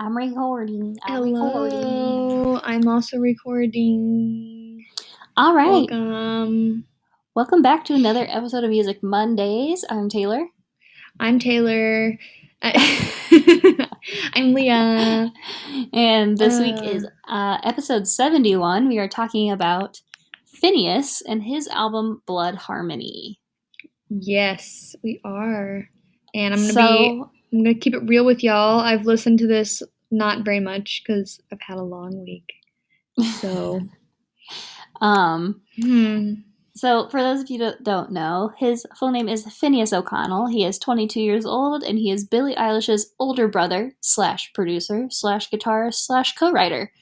I'm recording. Hello, I'm also recording. All right. Welcome back to another episode of Music Mondays. I'm Taylor. I'm Taylor. I'm Leah. And this week is episode 71. We are talking about FINNEAS and his album Blood Harmony. Yes, we are. And I'm gonna keep it real with y'all. I've listened to this not very much because I've had a long week. So So, for those of you that don't know, his full name is Finneas O'Connell. He is 22 years old, and he is Billie Eilish's older brother / producer / guitarist / co-writer.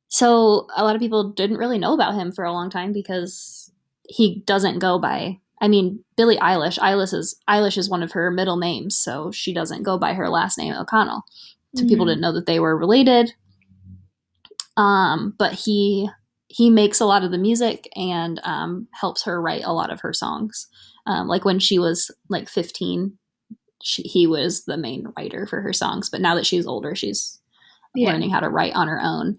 So a lot of people didn't really know about him for a long time because he doesn't go by. I mean, Billie Eilish. Eilish is one of her middle names, so she doesn't go by her last name O'Connell. So people didn't know that they were related. But he makes a lot of the music and helps her write a lot of her songs. Like when she was like 15, he was the main writer for her songs. But now that she's older, she's learning how to write on her own.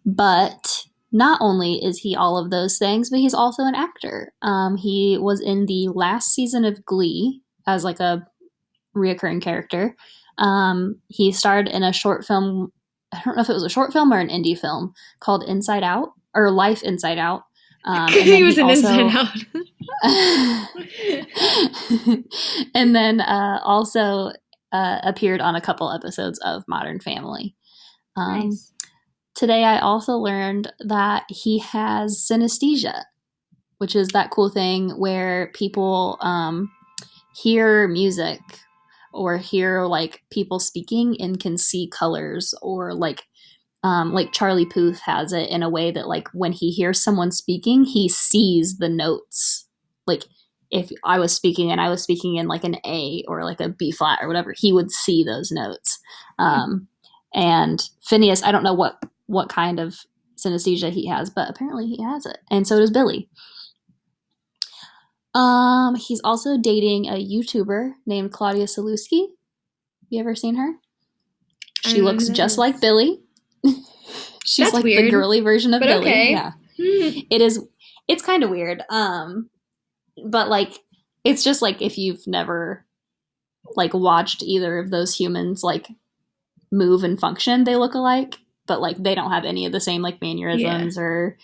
But not only is he all of those things, but he's also an actor. He was in the last season of Glee as like a reoccurring character. He starred in a short film. I don't know if it was a short film or an indie film called Inside Out or Life Inside Out. He was in Inside Out. And then also appeared on a couple episodes of Modern Family. Nice. Today I also learned that he has synesthesia, which is that cool thing where people hear music or hear like people speaking and can see colors, or like Charlie Puth has it in a way that like when he hears someone speaking, he sees the notes. Like if I was speaking and I was speaking in like an A or like a B flat or whatever, he would see those notes. And FINNEAS, I don't know what kind of synesthesia he has, but apparently he has it. And so does Billie. He's also dating a YouTuber named Claudia Sulewski. You ever seen her? She looks just like Billie. She's That's like weird, the girly version of Billie. Okay. Yeah. It's kind of weird. But like it's just like if you've never like watched either of those humans like move and function, they look alike, but like they don't have any of the same like mannerisms and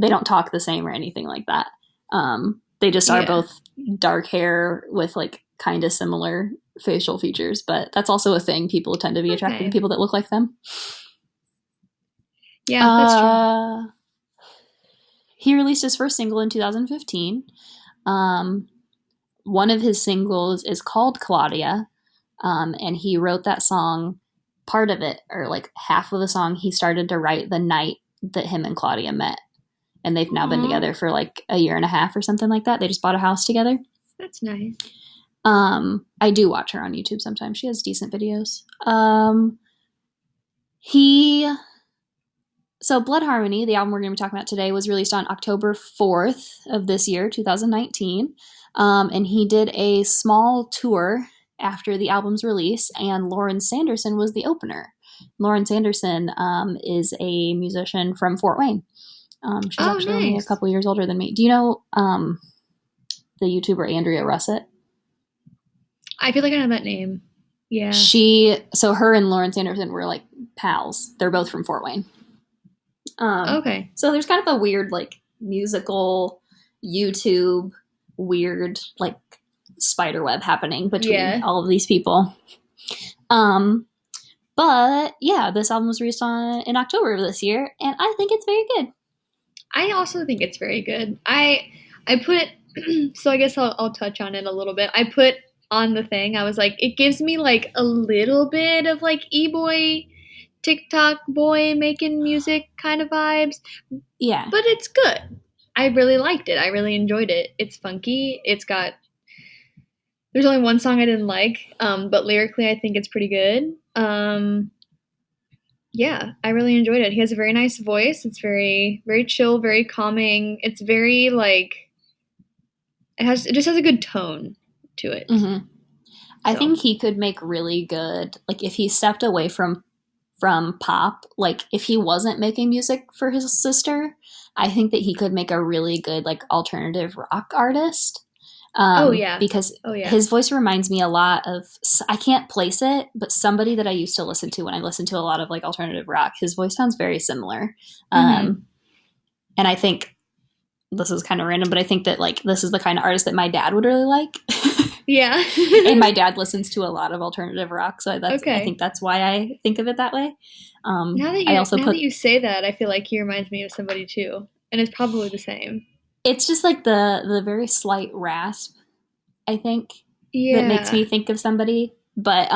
they don't talk the same or anything like that. They just are both dark hair with like kind of similar facial features, but that's also a thing. People tend to be attracted to people that look like them. Yeah, that's true. He released his first single in 2015. One of his singles is called Claudia, and he wrote that song, part of it, or like half of the song, he started to write the night that him and Claudia met. And they've now been together for like a year and a half or something like that. They just bought a house together. That's nice. I do watch her on YouTube sometimes. She has decent videos. So Blood Harmony, the album we're going to be talking about today, was released on October 4th of this year, 2019. And he did a small tour after the album's release, and Lauren Sanderson was the opener. Lauren Sanderson is a musician from Fort Wayne. She's actually only a couple years older than me. Do you know the YouTuber Andrea Russett? I feel like I know that name. Yeah. So her and Lauren Sanderson were like pals. They're both from Fort Wayne. Okay. So there's kind of a weird like musical YouTube weird like spider web happening between all of these people. But yeah, this album was released in October of this year, and I think it's very good. I also think it's very good. I put so I guess I'll touch on it a little bit. I put on the thing, I was like, it gives me like a little bit of like e-boy TikTok boy making music kind of vibes. Yeah. But it's good. I really liked it. I really enjoyed it. It's funky. There's only one song I didn't like, but lyrically I think it's pretty good. Yeah, I really enjoyed it. He has a very nice voice. It's very, very chill, very calming. It's very like it just has a good tone to it. Mm-hmm. I So, think he could make really good, like if he stepped away from pop, like if he wasn't making music for his sister, I think that he could make a really good like alternative rock artist. oh yeah, Because oh yeah. his voice reminds me a lot of, I can't place it, but somebody that I used to listen to when I listened to a lot of like alternative rock. His voice sounds very similar. Mm-hmm. Um, and I think this is kind of random, but I think that like this is the kind of artist that my dad would really like. Yeah. And my dad listens to a lot of alternative rock, so I Okay. think that's why I think of it that way. I also Now that put you say that, I feel like he reminds me of somebody too, and it's probably the same. it's just like the very slight rasp, I think, that makes Yeah. me think of somebody. But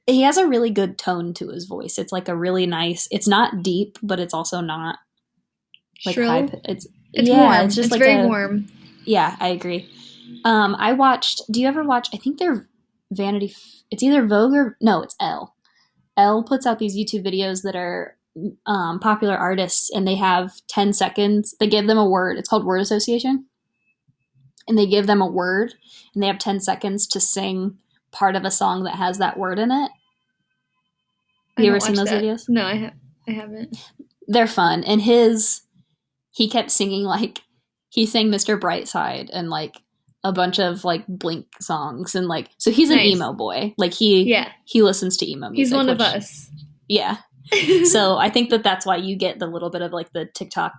he has a really good tone to his voice. It's like a really nice. It's not deep, but it's also not like high. Shrill. It's It's yeah. It's warm. just It's like very a warm. yeah. I agree. I watched. Do you ever watch? I think they're Vanity. It's either Vogue or no. It's Elle. Elle puts out these YouTube videos that are popular artists, and they have 10 seconds. They give them a word. It's called word association, and they give them a word, and they have 10 seconds to sing part of a song that has that word in it. I You don't ever seen watch those that. videos? No, I haven't. They're fun. And he kept singing like he sang Mr. Brightside and like a bunch of like Blink songs and like so he's an Nice. emo boy. Like he Yeah. he listens to emo He's music, one of which us. yeah. So I think that that's why you get the little bit of like the TikTok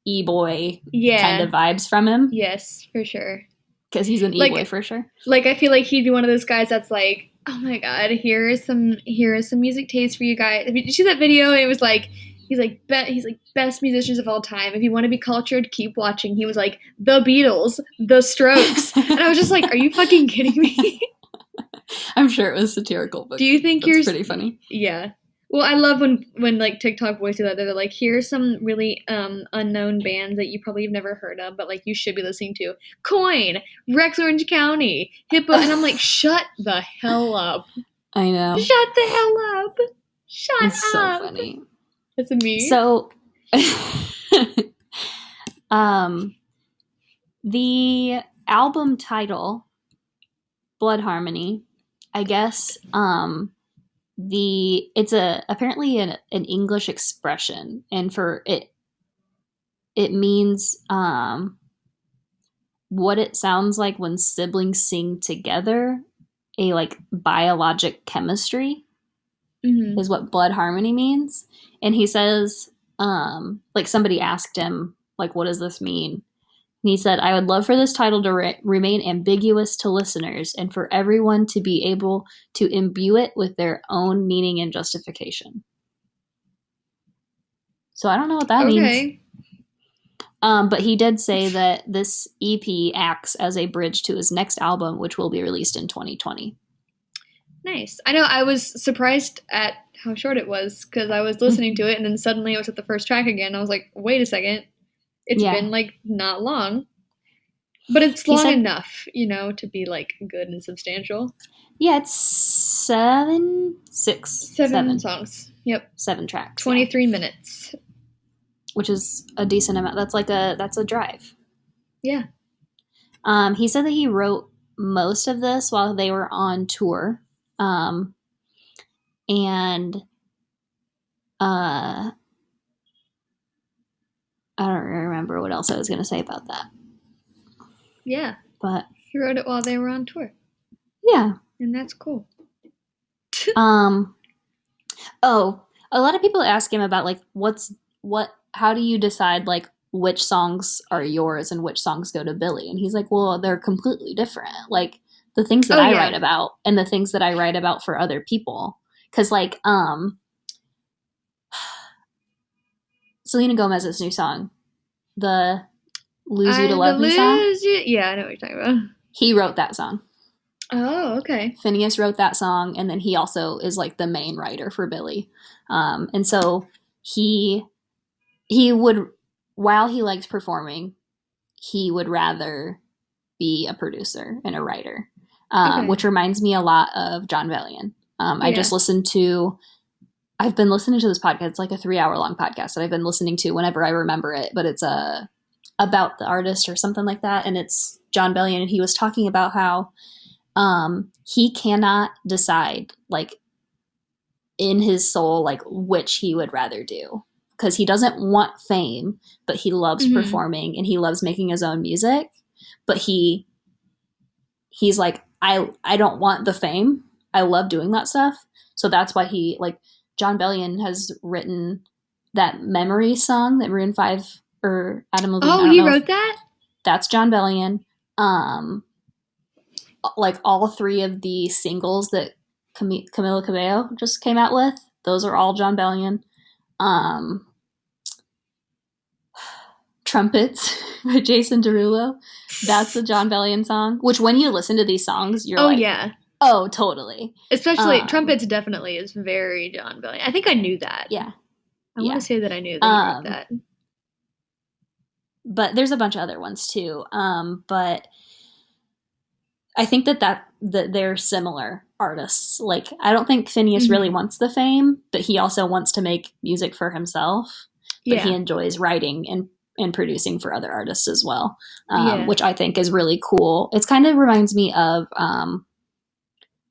e boy kind Yeah. of vibes from him Yes, for sure. because he's an e boy Like for sure. like I feel like he'd be one of those guys that's like, oh my god, here is some music taste for you guys. Did you see that video? It was like he's like best musicians of all time. If you want to be cultured, keep watching. He was like the Beatles, the Strokes, and I was just like, are you fucking kidding me? I'm sure it was satirical, but Do you think that's you're? pretty funny. Yeah. Well, I love when like TikTok boys do that. They're like, here's some really unknown bands that you probably have never heard of, but like you should be listening to. Coin, Rex Orange County, Hippo, and I'm like, shut the hell up. I know. Shut the hell up. Shut It's so up. funny. That's me. So um the album title Blood Harmony, I guess the it's a apparently an English expression, and for it means what it sounds like when siblings sing together, a like biologic chemistry Mm-hmm. is what blood harmony means. And he says like somebody asked him like what does this mean, and he said, I would love for this title to remain ambiguous to listeners and for everyone to be able to imbue it with their own meaning and justification. So I don't know what that means. Okay. But he did say that this EP acts as a bridge to his next album, which will be released in 2020. Nice. I know I was surprised at how short it was because I was listening to it and then suddenly I was at the first track again. I was like, wait a second. It's Yeah. been like not long. But it's He long said, enough, to be like good and substantial. yeah, it's seven Songs. Yep. 7 tracks. 23 minutes. Which is a decent amount. That's a drive. Yeah. He said that he wrote most of this while they were on tour. And I don't remember what else I was going to say about that. Yeah. But he wrote it while they were on tour. Yeah. And that's cool. Oh, a lot of people ask him about like how do you decide like which songs are yours and which songs go to Billy? And he's like, well, they're completely different. Like the things that I write about and the things that I write about for other people. Cause like, Selena Gomez's new song, the Lose You to Love Me song. Yeah, I know what you're talking about. He wrote that song. Oh, okay. FINNEAS wrote that song, and then he also is like the main writer for Billy. And so he would, while he likes performing, he would rather be a producer and a writer, which reminds me a lot of John Bellion. I just I've been listening to this podcast. It's like a 3-hour long podcast that I've been listening to whenever I remember it, but it's about the artist or something like that. And it's John Bellion. And he was talking about how he cannot decide, like, in his soul, like, which he would rather do, because he doesn't want fame, but he loves Mhm. performing and he loves making his own music. But he's like, I don't want the fame. I love doing that stuff. So that's why he, like, John Bellion has written that Memory song that Maroon 5 or Adam Levine, Oh, I don't he know if wrote that? that's John Bellion. Um like all three of the singles that Camila Cabello just came out with, those are all John Bellion. Um Trumpets by Jason Derulo, that's a John Bellion song, which when you listen to these songs, you're Oh like, yeah. oh, totally. Especially Um, trumpets definitely is very John Bellion. I think I knew that. yeah, I want yeah. to say that I knew that he wrote Um, that. but there's a bunch of other ones too. But I think that they're similar artists. Like, I don't think Phineas really Mhm. wants the fame, but he also wants to make music for himself. But he Yeah. enjoys writing and producing for other artists as well, Yeah. which I think is really cool. It's kind of reminds me of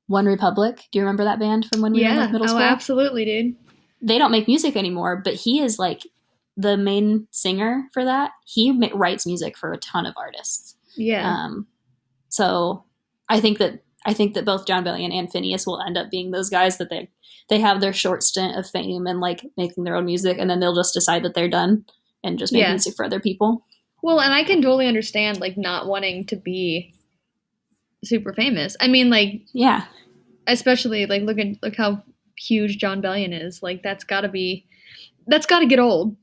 One Republic. Do you remember that band from when we were in like Yeah. middle Oh, school? absolutely, dude. They don't make music anymore, but he is like the main singer for that. He writes music for a ton of artists. Yeah. Um, so I think that both John Bellion and Phineas will end up being those guys that they have their short stint of fame and like making their own music, and then they'll just decide that they're done and just make Yeah. music for other people. Well, and I can totally understand like not wanting to be super famous. I mean, like Yeah. especially like look how huge John Bellion is. Like that's got to get old,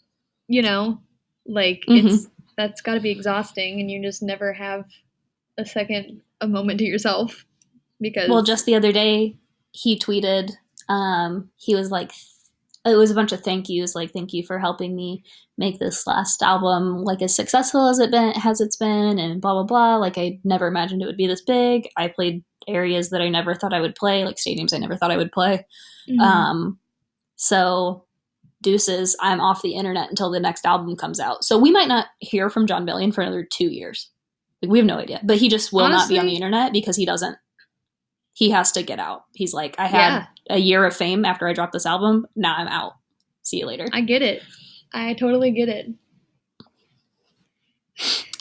you know? Like Mm-hmm. that's got to be exhausting and you just never have a moment to yourself Well, because just the other day, he tweeted, he was like, it was a bunch of thank yous, like, thank you for helping me make this last album, like, as successful as it's been, and blah, blah, blah. Like, I never imagined it would be this big. I played areas that I never thought I would play, like stadiums I never thought I would play. mhm. Um, so, deuces, I'm off the internet until the next album comes out. So, we might not hear from John Bellion for another 2 years. Like, we have no idea. But he just will not be on the Honestly, internet because he has to get out. He's like, I had yeah, a year of fame after I dropped this album. Now I'm out. See you later. I get it. I totally get it.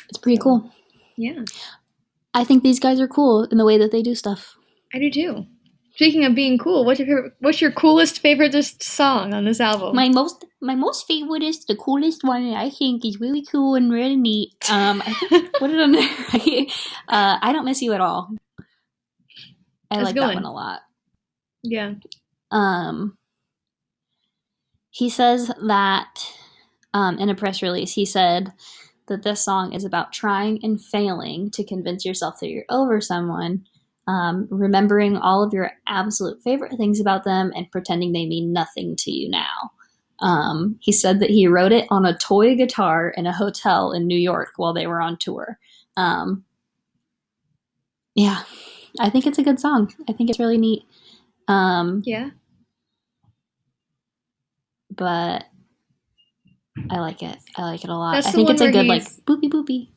It's pretty So, cool. yeah, I think these guys are cool in the way that they do stuff. I do too. Speaking of being cool, what's your coolest favorite just song on this album? My most favorite is the coolest one. I think is really cool and really neat. I think what did I I don't miss you at all. I That's a like good that one one. a lot. Yeah. Um, he says that in a press release, he said that this song is about trying and failing to convince yourself that you're over someone, remembering all of your absolute favorite things about them and pretending they mean nothing to you now. He said that he wrote it on a toy guitar in a hotel in New York while they were on tour. Um, yeah, I think it's a good song. I think it's really neat. Um, Yeah. but I like it. I like it a lot. That's I the think one it's a where good, like, he's boopy boopy.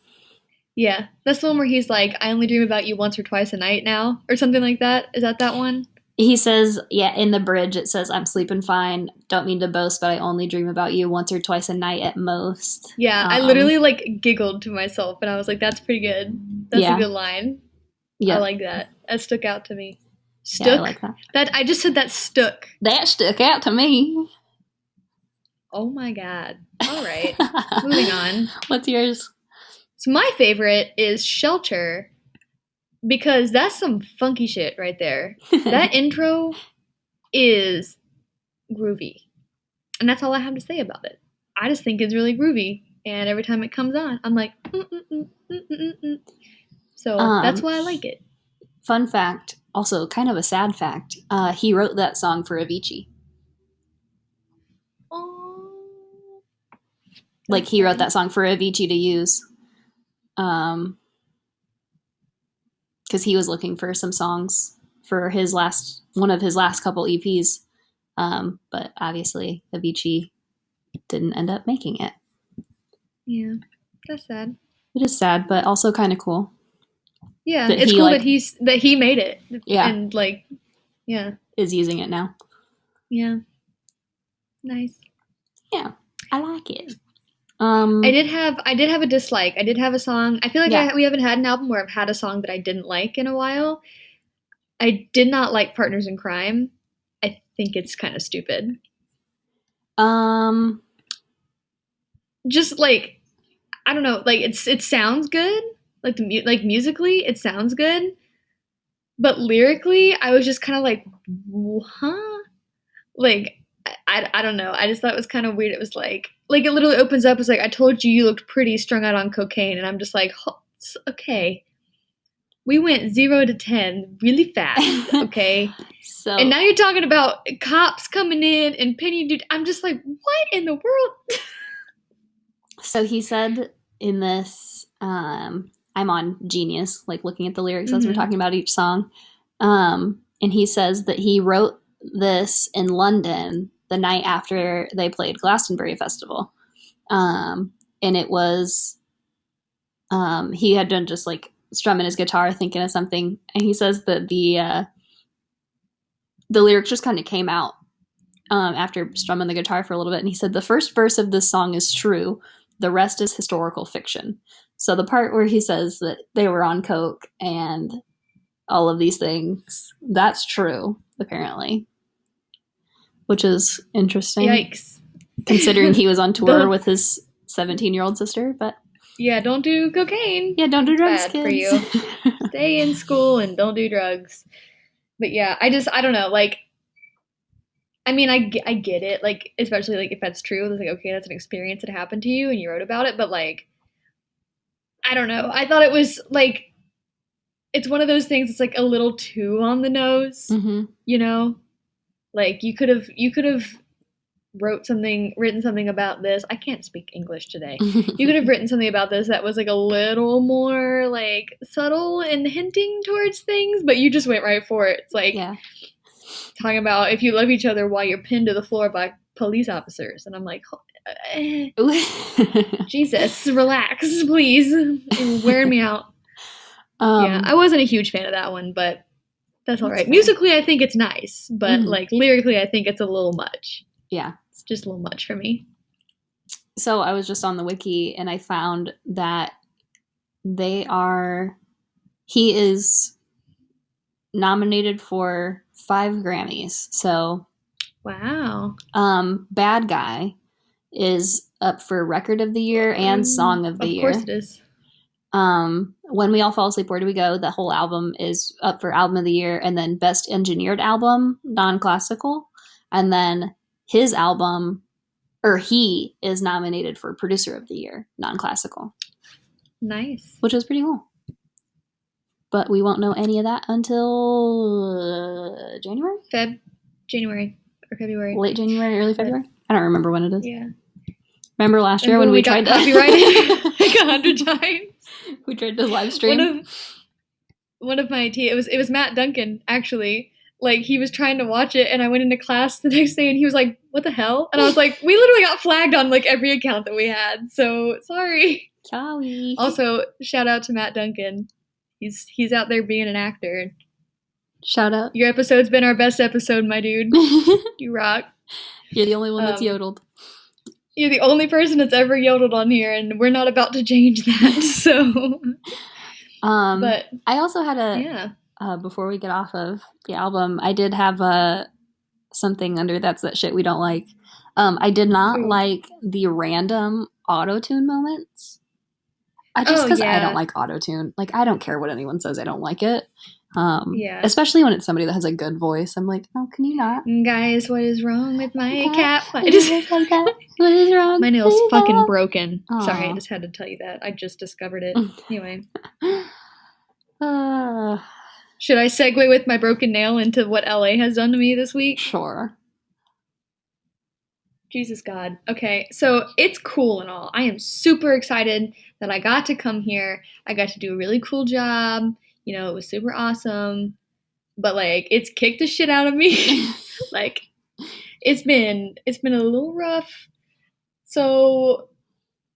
yeah. That's the one where he's like, I only dream about you once or twice a night now, or something like that. Is that one? He says, yeah, in the bridge, it says, I'm sleeping fine. Don't mean to boast, but I only dream about you once or twice a night at most. Yeah, I literally like giggled to myself and I was like, that's pretty good. That's a Yeah. good line. I Yep. like that. That stuck out to me. Yeah, I Stuck? like that. That I just said that stuck. That stuck out to me. Oh my god. All right. Moving on. What's yours? So my favorite is Shelter because that's some funky shit right there. That intro is groovy. And that's all I have to say about it. I just think it's really groovy and every time it comes on, I'm like So that's um, why I like it. Fun fact, also kind of a sad fact, he wrote that song for Avicii. Oh, Like, that's he wrote sad. that song for Avicii to use. Because he was looking for some songs for one of his last couple EPs. But obviously, Avicii didn't end up making it. Yeah, that's sad. It is sad, but also kind of cool. Yeah, that it's he cool like that he made it yeah and like yeah, is using it now. yeah, nice. Yeah, I like it. I did have a dislike. I did have a song. I feel like Yeah. we haven't had an album where I've had a song that I didn't like in a while. I did not like Partners in Crime. I think it's kind of stupid. Um. Just like I don't know, like it sounds good. Like like musically, it sounds good, but lyrically, I was just kind of like, huh? Like I don't know. I just thought it was kind of weird. It was like it literally opens up. It's like I told you you looked pretty strung out on cocaine, and I'm just like, okay, we went 0 to 10 really fast, okay. And So now you're talking about cops coming in and pinning you. I'm just like, what in the world? so he said in this. I'm on Genius, like looking at the lyrics as we're Mm-hmm. talking about each song. And he says that he wrote this in London the night after they played Glastonbury Festival. And it was he had done just like strumming his guitar, thinking of something, and he says that the lyrics just kind of came out after strumming the guitar for a little bit, and he said the first verse of this song is true, the rest is historical fiction. So the part where he says that they were on coke and all of these things, that's true apparently, which is interesting Yikes. considering he was on tour Don't with his 17-year-old sister. But yeah, don't do cocaine. yeah, don't do It's drugs, bad for kids. you. Stay in school and don't do drugs. But yeah, I don't know. Like, I mean, I get it. Like, especially like if that's true, it's like okay, that's an experience that happened to you and you wrote about it. But like, I don't know. I thought it was like it's one of those things. It's like a little too on the nose. Mm-hmm. You know, like you could have written something about this. I can't speak English today. You could have written something about this that was like a little more like subtle and hinting towards things, but you just went right for it. It's like Yeah. talking about if you love each other while you're pinned to the floor by police officers, and I'm like, Jesus, relax, please. You're wearing me out. Yeah, I um, wasn't a huge fan of that one, but that's all that's right. fair. Musically, I think it's nice, but Mm-hmm. like lyrically, I think it's a little much. Yeah. It's just a little much for me. So I was just on the wiki and I found that they are. He is nominated for 5 Grammys. So, Wow. Bad Guy is up for Record of the Year and Song of the Of course Year. it is. When We All Fall Asleep, Where Do We Go? The whole album is up for Album of the Year, and then Best Engineered Album, non-classical, and then his album, or he is nominated for Producer of the Year, non-classical, Nice. which is pretty cool. But we won't know any of that until January? January or February. Late January, early February? I don't remember when it is. Yeah. Remember last year when we tried got to copyrighted like 100 times? we tried to live stream? One of my it was Matt Duncan actually. Like he was trying to watch it, and I went into class the next day, and he was like, "What the hell?" And I was like, "We literally got flagged on like every account that we had, so sorry." Sorry. Also, shout out to Matt Duncan. He's out there being an actor. Shout out. Your episode's been our best episode, my dude. You rock. You're the only one that's yodeled. You're the only person that's ever yodeled on here, and we're not about to change that. So, but I also had before we get off of the album, I did have something under that's that shit we don't like. I did not like the random auto-tune moments. Because I don't like auto-tune. Like, I don't care what anyone says, I don't like it. Especially when it's somebody that has a good voice. I'm like, oh, can you not? Guys, what is wrong with my cat? What is wrong? My nail's fucking broken. Aww. Sorry, I just had to tell you that. I just discovered it. Anyway. Should I segue with my broken nail into what LA has done to me this week? Sure. Jesus God. Okay, so it's cool and all. I am super excited that I got to come here. I got to do a really cool job. You know, it was super awesome. But like it's kicked the shit out of me. Like it's been a little rough. So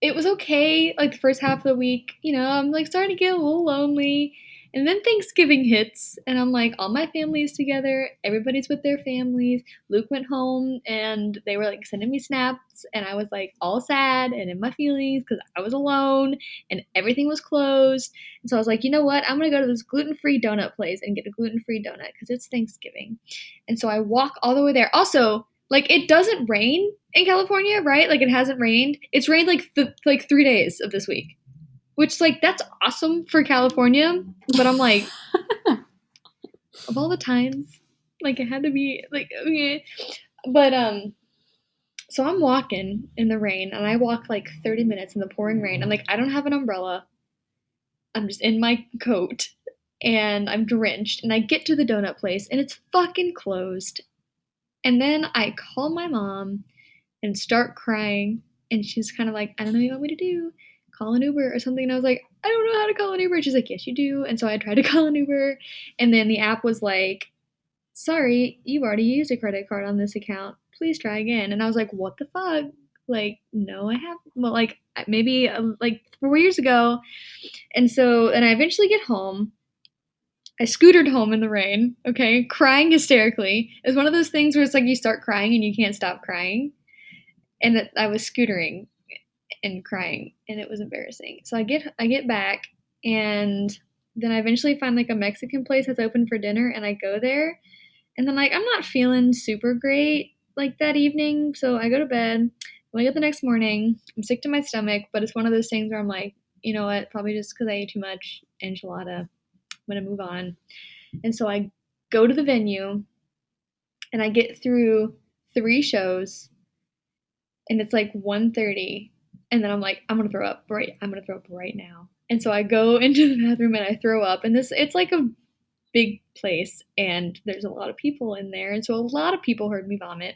it was okay, like the first half of the week, you know, I'm like starting to get a little lonely. And then Thanksgiving hits, and I'm like, all my family's together. Everybody's with their families. Luke went home, and they were like sending me snaps, and I was like all sad and in my feelings because I was alone and everything was closed. And so I was like, you know what? I'm gonna go to this gluten-free donut place and get a gluten-free donut because it's Thanksgiving. And so I walk all the way there. Also, like it doesn't rain in California, right? Like it hasn't rained. It's rained like 3 days of this week, which like that's awesome for California. But I'm like, of all the times, like it had to be like okay. But so I'm walking in the rain, and I walk like 30 minutes in the pouring rain. I'm like, I don't have an umbrella. I'm just in my coat, and I'm drenched. And I get to the donut place, and it's fucking closed. And then I call my mom and start crying. And she's kind of like, I don't know what you want me to do. Call an Uber or something. And I was like, I don't know how to call an Uber. And she's like, yes, you do. And so I tried to call an Uber. And then the app was like, sorry, you've already used a credit card on this account. Please try again. And I was like, what the fuck? Like, no, I have. Well, like, maybe like 4 years ago. And I eventually get home. I scootered home in the rain, okay, crying hysterically. It's one of those things where it's like you start crying and you can't stop crying. And that I was scootering and crying, and it was embarrassing. So I get back, and then I eventually find like a Mexican place that's open for dinner, and I go there, and then like I'm not feeling super great like that evening, so I go to bed. Wake up the next morning, I'm sick to my stomach, but it's one of those things where I'm like, you know what, probably just because I ate too much enchilada, I'm gonna move on. And so I go to the venue, and I get through 3 shows, and it's like 1:30, and then I'm like, I'm gonna throw up right now. And so I go into the bathroom and I throw up, and it's like a big place, and there's a lot of people in there, and so a lot of people heard me vomit.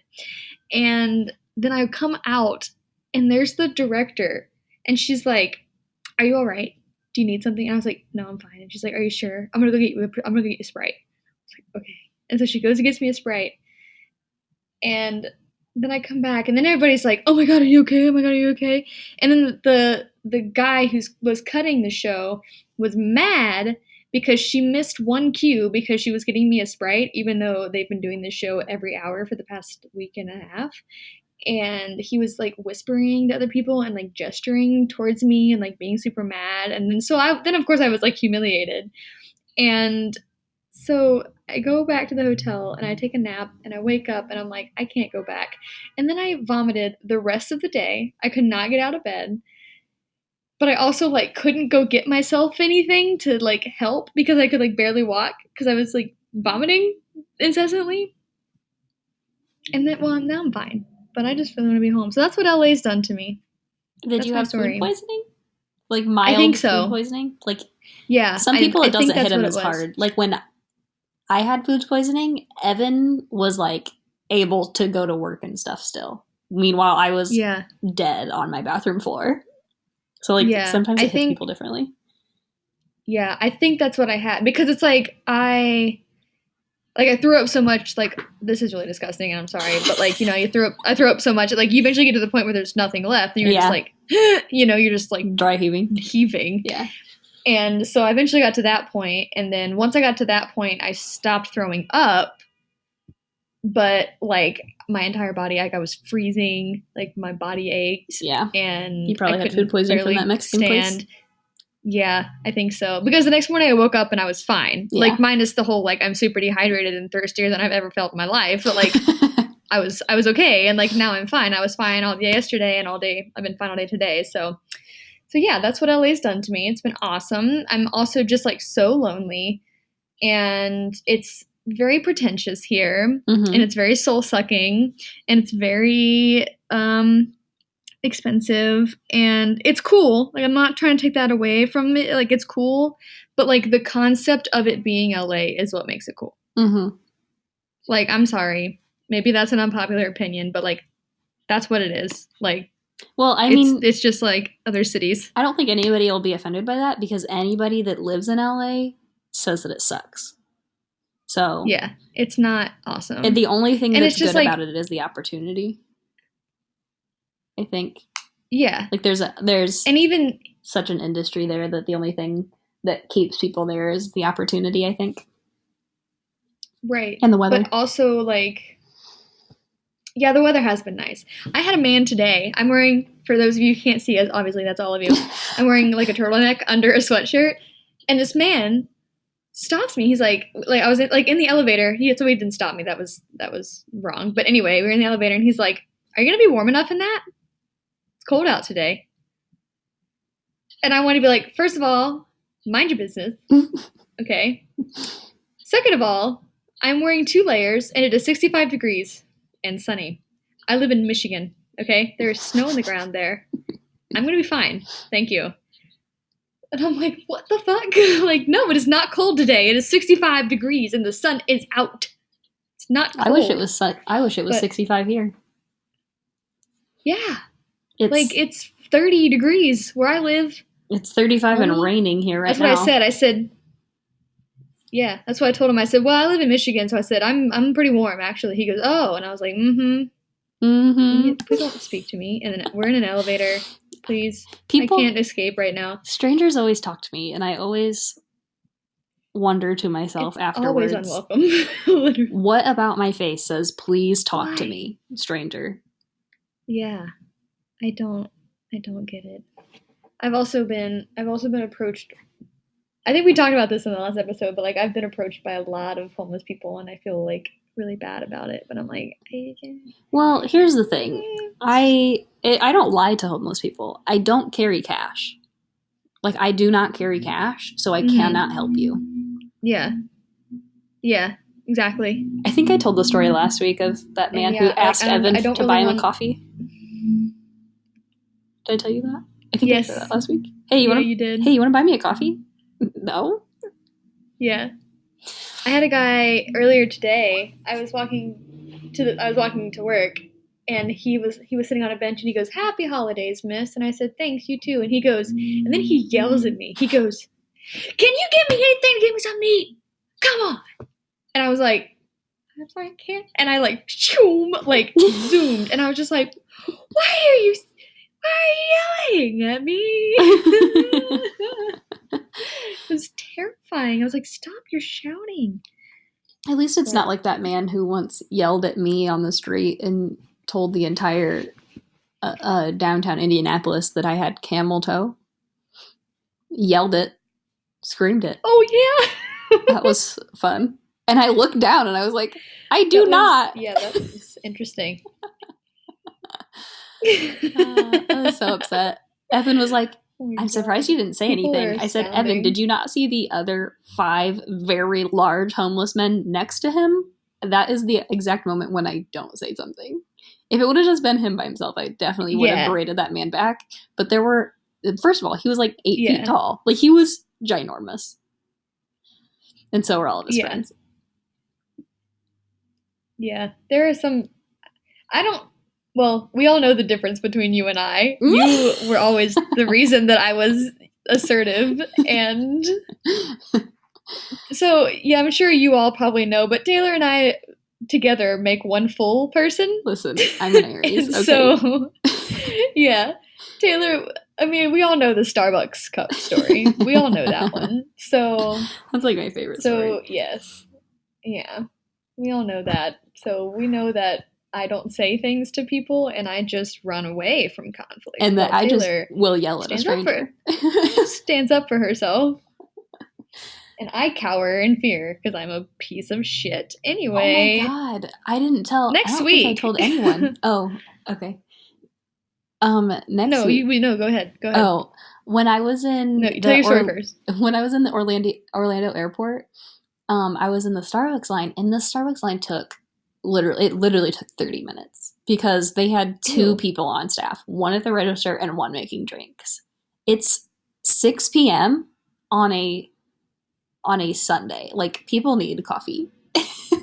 And then I come out, and there's the director, and she's like, are you all right? Do you need something? And I was like, no, I'm fine. And she's like, are you sure? I'm gonna go get you a Sprite. I was like, okay. And so she goes and gets me a Sprite, and then I come back, and then everybody's like, "Oh my god, are you okay? Oh my god, are you okay?" And then the guy who was cutting the show was mad because she missed one cue because she was getting me a Sprite, even though they've been doing this show every hour for the past week and a half. And he was like whispering to other people and like gesturing towards me and like being super mad. And then of course I was like humiliated. And so I go back to the hotel and I take a nap and I wake up and I'm like, I can't go back. And then I vomited the rest of the day. I could not get out of bed. But I also like couldn't go get myself anything to like help because I could like barely walk because I was like vomiting incessantly. And then now I'm fine. But I just really want to be home. So that's what LA's done to me. Did That's you my have story. food poisoning? Like I think mild so. food poisoning? Like Yeah. some people it doesn't think hit that's them what as it was. hard. Like when I had food poisoning, Evan was like able to go to work and stuff still. Meanwhile, I was Yeah. dead on my bathroom floor. So like Yeah. sometimes I it hits people differently. Yeah, I think that's what I had because it's like I threw up so much. Like this is really disgusting, and I'm sorry, but like I throw up so much. Like you eventually get to the point where there's nothing left, and you're just like, you're just like dry heaving. Yeah. And so I eventually got to that point, and then once I got to that point, I stopped throwing up. But like my entire body, like I was freezing, like my body ached. Yeah, and you probably had food poisoning from that Mexican place. Yeah, I think so. Because the next morning I woke up and I was fine. Yeah. Like minus the whole like I'm super dehydrated and thirstier than I've ever felt in my life. But like I was okay, and like now I'm fine. I was fine all day yesterday and all day. I've been fine all day today. So yeah, that's what LA's done to me. It's been awesome. I'm also just like so lonely, and it's very pretentious here, and it's very soul sucking, and it's very expensive, and it's cool. Like I'm not trying to take that away from it. Like it's cool, but like the concept of it being LA is what makes it cool. Like I'm sorry, maybe that's an unpopular opinion, but like that's what it is. Like, well, I mean, it's just like other cities. I don't think anybody will be offended by that because anybody that lives in LA says that it sucks. So yeah, it's not awesome. And the only thing that's good like, about it is the opportunity. I think. Yeah. Like there's and even such an industry there that the only thing that keeps people there is the opportunity, I think. Right. And the weather. But also, like, yeah, the weather has been nice. I had a man today. I'm wearing, for those of you who can't see us, obviously that's all of you. I'm wearing like a turtleneck under a sweatshirt, and this man stops me. He's like I was in the elevator. So he didn't stop me. That was wrong. But anyway, we were in the elevator, and he's like, "Are you gonna be warm enough in that? It's cold out today." And I want to be like, first of all, mind your business, okay? Second of all, I'm wearing 2 layers, and it is 65 degrees and sunny. I live in Michigan, okay? There is snow on the ground there. I'm gonna be fine. Thank you. And I'm like, what the fuck? Like, no, it is not cold today. It is 65 degrees and the sun is out. It's not cold. I wish it was 65 here. Yeah. It's 30 degrees where I live. It's 35 and raining here right now. That's what I said. I said, yeah, that's what I told him. I said, well, I live in Michigan, so I said, I'm pretty warm, actually. He goes, oh, and I was like, please don't speak to me. And then we're in an elevator. Please. I can't escape right now. Strangers always talk to me, and I always wonder to myself afterwards. Always unwelcome. What about my face says, please talk to me, stranger? Yeah. I don't get it. I've also been approached. I think we talked about this in the last episode, but like I've been approached by a lot of homeless people, and I feel like really bad about it. But I'm like, well, here's the thing. I don't lie to homeless people. I don't carry cash. Like, I do not carry cash, so I cannot help you. Yeah. Yeah, exactly. I think I told the story last week of that man who asked Evan to buy him a coffee. Did I tell you that? I think I said that last week. Hey, you did. Hey, you want to buy me a coffee? No? Yeah. I had a guy earlier today. I was walking to work, and he was sitting on a bench, and he goes, "Happy holidays, miss." And I said, "Thanks, you too." And he goes, and then he yells at me. He goes, "Can you give me anything to give me something to eat? Come on!" And I was like, "I'm sorry, I can't." And I like zoomed, and I was just like, why are you yelling at me? It was terrifying. I was like, stop, you're shouting. At least it's not like that man who once yelled at me on the street and told the entire downtown Indianapolis that I had camel toe. Yelled it. Screamed it. Oh, yeah. That was fun. And I looked down and I was like, I do not. Yeah, that was interesting. I was so upset. Evan was like, I'm surprised you didn't say anything. I said, Evan, did you not see the other 5 very large homeless men next to him? That is the exact moment when I don't say something. If it would have just been him by himself, I definitely would have berated that man back. But there were, first of all, he was like 8 feet tall. Like, he was ginormous. And so were all of his friends. Yeah, there are some, well, we all know the difference between you and I. You were always the reason that I was assertive. And so, yeah, I'm sure you all probably know, but Taylor and I together make one full person. Listen, I'm an Aries. Okay. So, yeah. Taylor, I mean, we all know the Starbucks cup story. We all know that one. So that's like my favorite story. So, yes. Yeah. We all know that. So we know that I don't say things to people, and I just run away from conflict. And that I just will yell at a stranger. Stands up for herself. And I cower in fear because I'm a piece of shit. Anyway. Oh my God. I didn't tell. Next week. I told anyone. Oh, okay. Next week. No, go ahead. Oh, when I was in tell your story first. When I was in the Orlando airport, I was in the Starbucks line, and the Starbucks line literally took 30 minutes because they had 2 people on staff, one at the register and one making drinks. It's 6 p.m. on a Sunday. Like, people need coffee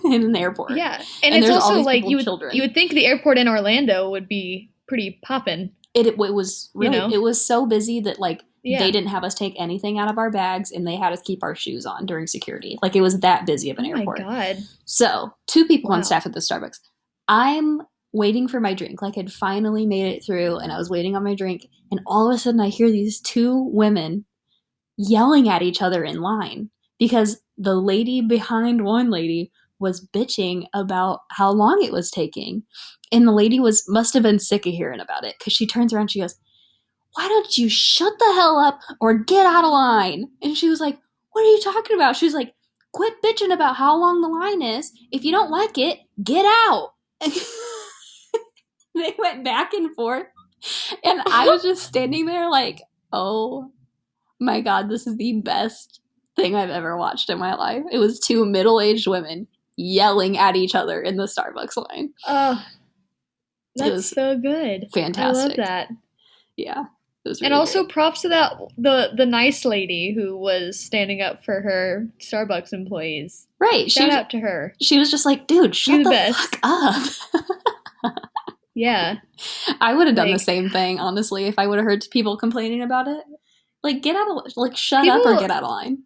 in an airport. Yeah, and it's also like you would think the airport in Orlando would be pretty poppin'. It was really, it was so busy that like they didn't have us take anything out of our bags, and they had us keep our shoes on during security. Like, it was that busy of an airport. Oh my God. So 2 people on staff at the Starbucks. I'm waiting for my drink. Like, I'd finally made it through, and I was waiting on my drink, and all of a sudden I hear these 2 women yelling at each other in line because the lady behind one lady was bitching about how long it was taking. And the lady must have been sick of hearing about it because she turns around and she goes, "Why don't you shut the hell up or get out of line?" And she was like, "What are you talking about?" She was like, "Quit bitching about how long the line is. If you don't like it, get out." They went back and forth. And I was just standing there like, oh my God, this is the best thing I've ever watched in my life. It was two middle-aged women yelling at each other in the Starbucks line. Oh, It that's was so good. I love fantastic. that. Yeah, it was And really also great. props to that the nice lady who was standing up for her Starbucks employees. Right. Shout out to her. She was just like, dude, You're shut the the fuck best. up. Yeah. I would have done the Like same thing, honestly, if I would have heard people complaining about it. Like, get out of, like, shut up or people get out of line.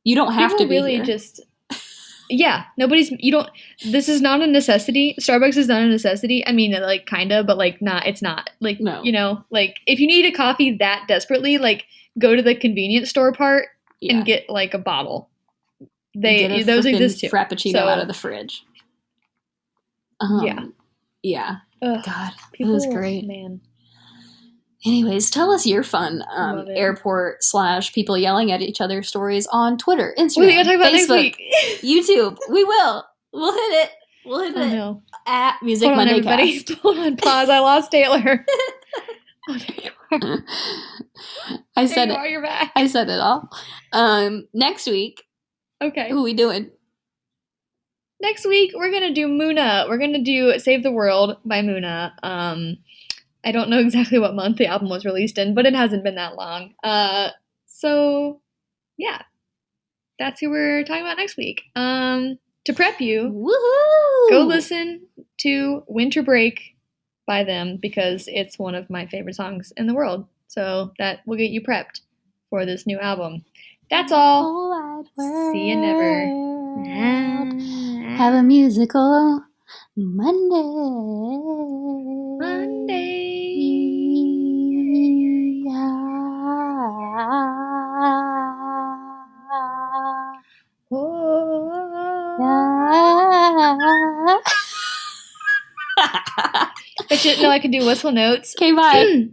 You don't have to people be really here. just yeah, you don't this is not a necessity. Starbucks is not a necessity. I mean, like kind of, but like not it's not. Like, No. you know, like if you need a coffee that desperately, like go to the convenience store part Yeah. and get like a bottle. Get a Those freaking exist too. Frappuccino out of So, the fridge. yeah. Yeah. Ugh, God, it was people, great. man, Anyways, tell us your fun love it. airport / people yelling at each other stories on Twitter, What are we gonna Instagram, talk about next Facebook, week? YouTube. We will. We'll hit it. We'll hit Oh it no. at Music Hold on, Monday everybody. Cast. Hold on, pause. I lost Taylor. Oh, there you are. I There said you it. are, you're back. I said it all. Next week, Okay. who we doing? Next week we're gonna do Muna. We're gonna do Save the World by Muna. I don't know exactly what month the album was released in, but it hasn't been that long. So yeah, that's who we're talking about next week. To prep you, Woohoo! go listen to Winter Break by them because it's one of my favorite songs in the world. So that will get you prepped for this new album. That's all. See you never. Have a musical Monday. I should know I could do whistle notes. Okay, bye.